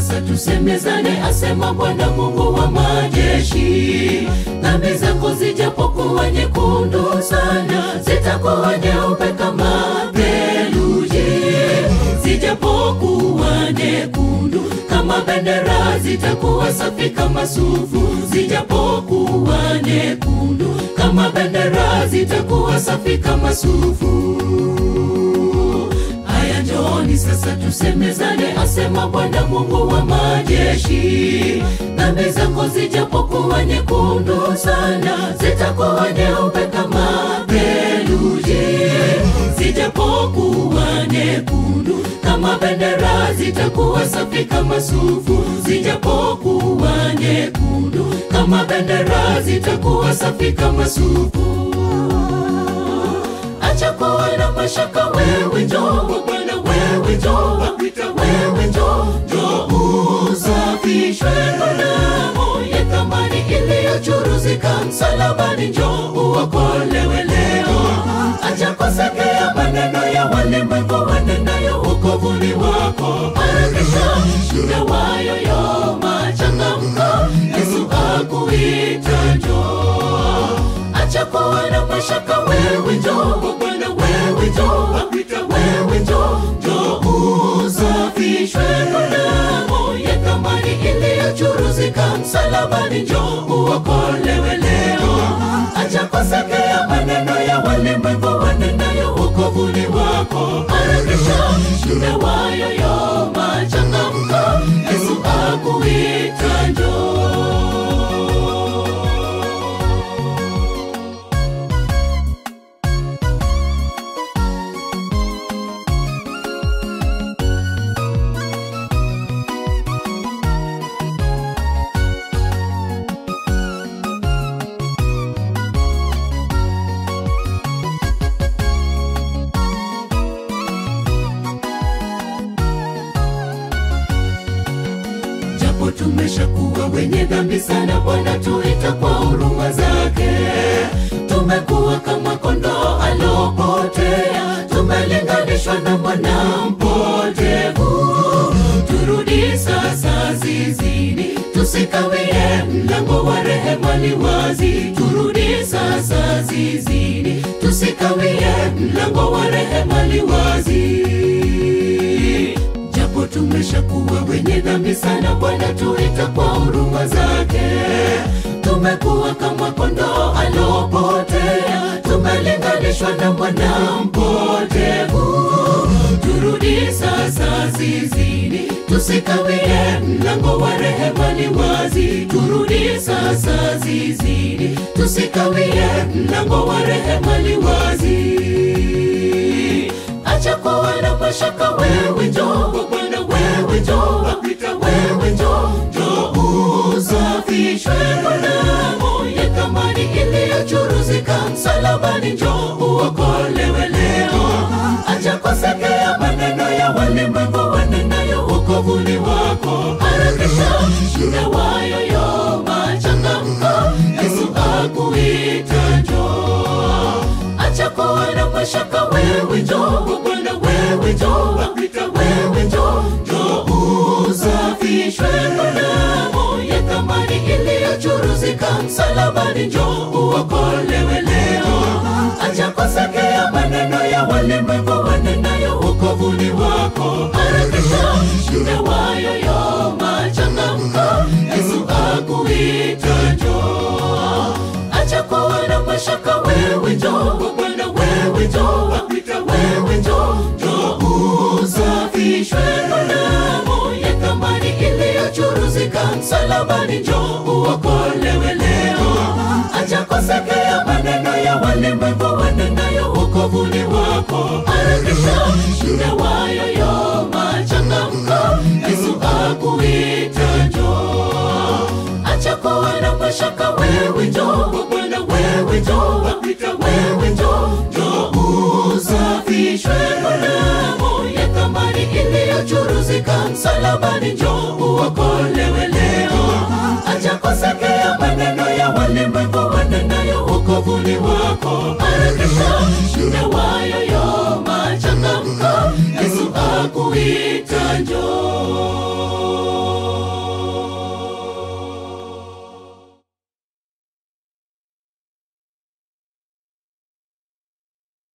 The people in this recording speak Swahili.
sasa tusemezane, asema Bwana Mungu wa majeshi. Dhambi zako zijapokuwa nyekundu sana, zitakuwa nyeupe kama theluji. Zijapokuwa nyekundu kama bendera, zitakuwa safi kama sufu. Zijapokuwa nyekundu kama bendera, zitakuwa safi kama sufu. Haya njooni sasa tusemezane, asema Bwana Mungu wa majeshi. Dhambi zako zijapokuwa nyekundu sana, zitakuwa nyeupe kama theluji. Zijapokuwa nyekundu kama bendera, zitakuwa safi kama sufu. Zijapokuwa nyekundu kama bendera, zitakuwa safi kama sufu. Acha kuwa na mashaka, wewe njoo Bwana, wewe njoo, akuita wewe njoo. Njoo usafishwe kwa damu ya thamani iliyochuruzika msalabani, njoo uokolewe leo. Acha kusikia maneno ya walimwengu wanenayo wokovuni wako. Harakisha yawayo yoma, changamka, Yesu akuita njoo. Acha kuwa na mashaka, wewe njoo Bwana, wewe njoo, akuita wewe njoo. Njoo usafishwe kwa damu ya thamani iliyochuruzika msalabani, njoo uokolewe leo. Acha kusikia maneno ya walimwengu wanenayo wokovuni wako. Harakisha yawayo yoma, changamka, Yesu akuita njoo. Tumeshakuwa wenye dhambi sana, Bwana tuita kwa huruma zake. Tumekuwa kama kondoo alopotea, tumelinganishwa na mwana mpotevu. Turudi sasa zizini, tusikawie, mlango wa rehema ni wazi. Turudi sasa zizini, tusikawie, mlango wa rehema ni wazi. Tumeshakuwa wenye dhambi sana, Bwana tuita kwa huruma zake. Tumekuwa kama kondoo alopotea, tumelinganishwa na mwana mpotevu. Turudi sasa zizini, tusikawie, mlango wa rehema ni wazi. Turudi sasa zizini, tusikawie, mlango wa rehema ni wazi. Acha kuwa na mashaka, wewe njoo Bwana, wewe njoo, akuita wewe njoo. Njoo usafishwe kwa damu ya thamani iliyochuruzika msalabani, njoo uokolewe leo. Acha kusikia maneno ya walimwengu wanenayo wokovuni wako. Harakisha yawayo yoma, changamka, Yesu akuita njoo. Acha kuwa na mashaka, wewe njoo Bwana, wewe njoo, akuita wewe njoo. Njoo usafishwe kwa damu ya thamani iliyochuruzika msalabani, njoo uokolewe leo. Acha kusikia maneno ya walimwengu wanenayo wokovuni wako. Harakisha yawayo yoma, changamka, Yesu akuita njoo. Acha kuwa na mashaka, wewe njoo Bwana, wewe njoo, akuita wewe njoo. Njoo usafishwe kwa damu ya thamani iliyochuruzika msalabani, njoo uokolewe leo. Acha kusikia maneno ya walimwengu wanenayo wokovuni wako. Harakisha yawayo yoma, changamka, Yesu akuita njoo. Acha kuwa na mashaka, wewe njoo Bwana, wewe njoo, akuita wewe njoo. Njoo usafishwe kwa damu ya thamani iliyochuruzika msalabani, njoo uokolewe leo. Acha kusikia maneno ya walimwengu wanenayo wokovuni wako. Harakisha yawayo yoma, changamka, Yesu akuita njoo.